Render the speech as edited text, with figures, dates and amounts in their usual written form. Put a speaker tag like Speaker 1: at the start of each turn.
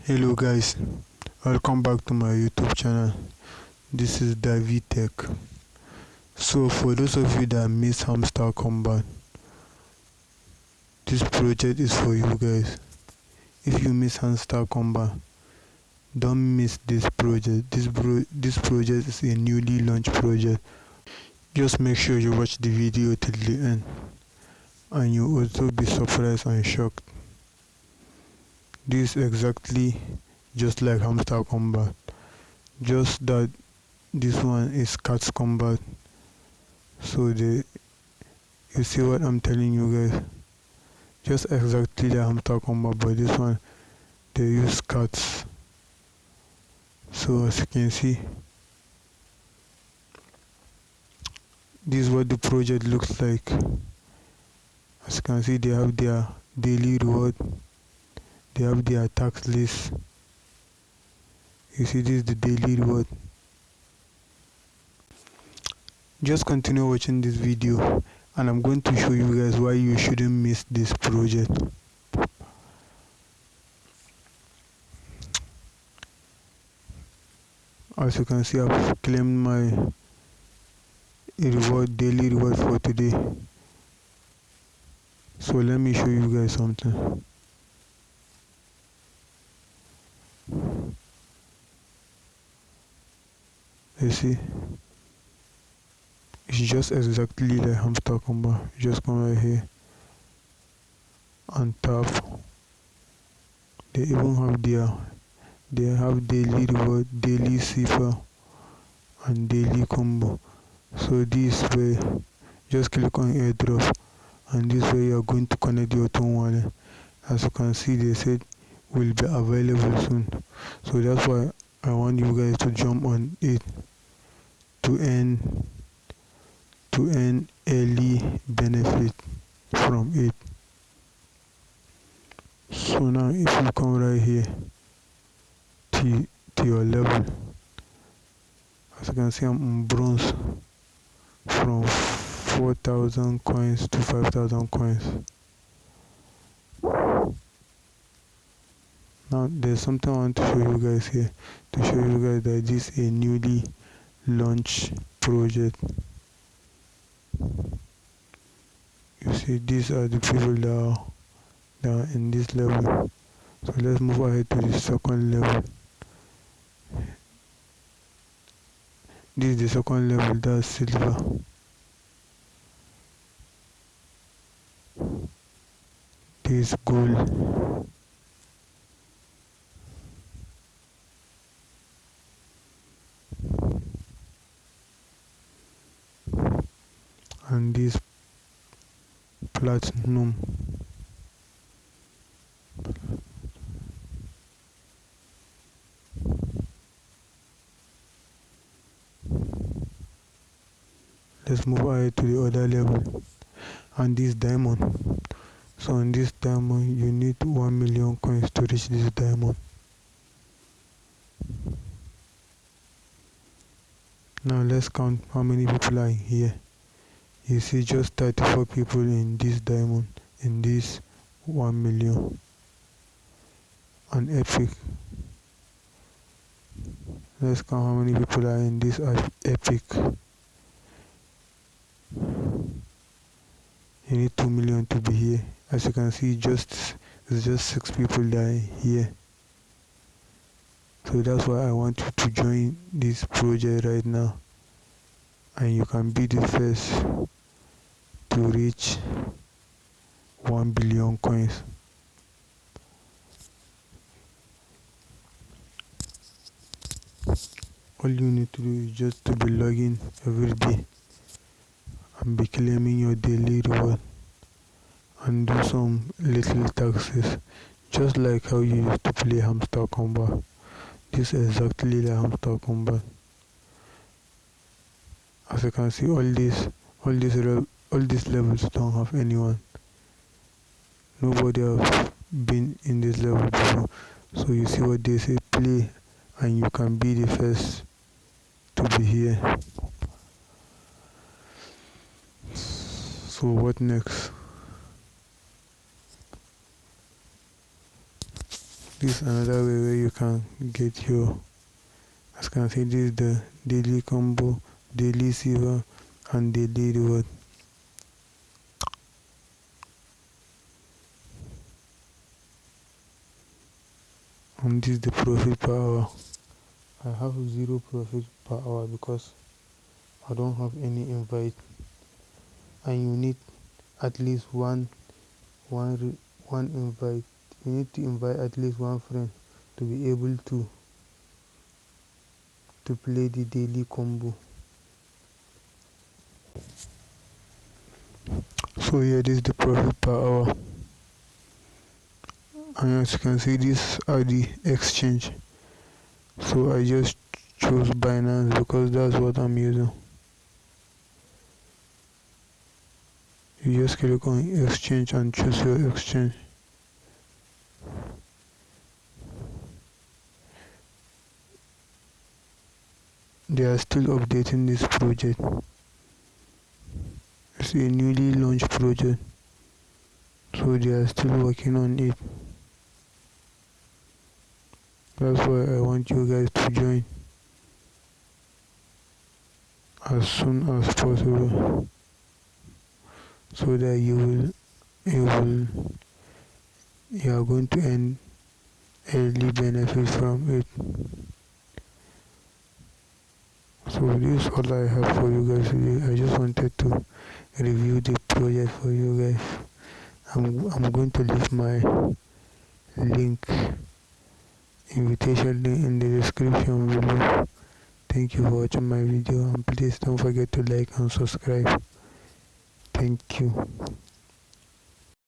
Speaker 1: Hello guys, welcome back to my YouTube channel. This is David Tech. So for those of you that miss Hamster Combat, this project is for you guys. If you miss Hamster Combat, don't miss this project. This project is a newly launched project. Just make sure you watch the video till the end, and you'll also be surprised and shocked. This is exactly just like Hamster Combat, just that this one is Cats Combat. So you see what I'm telling you guys, just exactly like Hamster Combat, but this one they use cats. So as you can see, this is what the project looks like. As you can see, they have their daily reward, they have their tax list. You see, this is the daily reward. Just continue watching this video and I'm going to show you guys why you shouldn't miss this project. As you can see, I've claimed my daily reward for today. So let me show you guys something. You see, it's just exactly like Hamster Combat. You just come right here and tap. They even have daily reward, daily cipher, and daily combo. So this way, just click on airdrop, and this way you are going to connect your own wallet. As you can see, they said will be available soon. So that's why I want you guys to jump on it to earn early benefit from it. So now if you come right here to your level, as you can see, I'm on bronze from 4,000 coins to 5,000 coins. Now there's something I want to show you guys here, to show you guys that this is a newly launched project. You see, these are the people that are in this level. So let's move ahead to the second level. This is the second level, that's silver. This is gold. And this platinum. Let's move ahead to the other level. And this diamond. So on this diamond, you need 1 million coins to reach this diamond. Now let's count how many people are here. You see, just 34 people in this diamond, in this 1 million. An epic. Let's count how many people are in this epic. You need 2 million to be here. As you can see, it's just 6 people that are here. So that's why I want you to join this project right now, and you can be the first to reach 1 billion coins. All you need to do is just to be logging every day and be claiming your daily reward and do some little taxes, just like how you used to play Hamster Combat. This is exactly like Hamster Combat. As you can see, all these levels don't have anyone. Nobody has been in this level before. So you see what they say, play and you can be the first to be here. So what next? This is another way where you can get your, as you can see, this is the daily combo, daily silver, and daily reward. And this is the profit per hour. I have zero profit per hour because I don't have any invite, and you need at least one invite. You need to invite at least one friend to be able to play the daily combo. So yeah, this is the profit per hour, and as you can see, these are the exchange. So I just chose Binance because that's what I'm using. You just click on exchange and choose your exchange. They are still updating this project. It's a newly launched project, so they are still working on it. That's why I want you guys to join as soon as possible, so that you are going to earn early benefit from it. So this is all I have for you guys today. I just wanted to review the project for you guys. I'm going to leave my link, invitation link, in the description below. Thank you for watching my video, and please don't forget to like and subscribe. Thank you.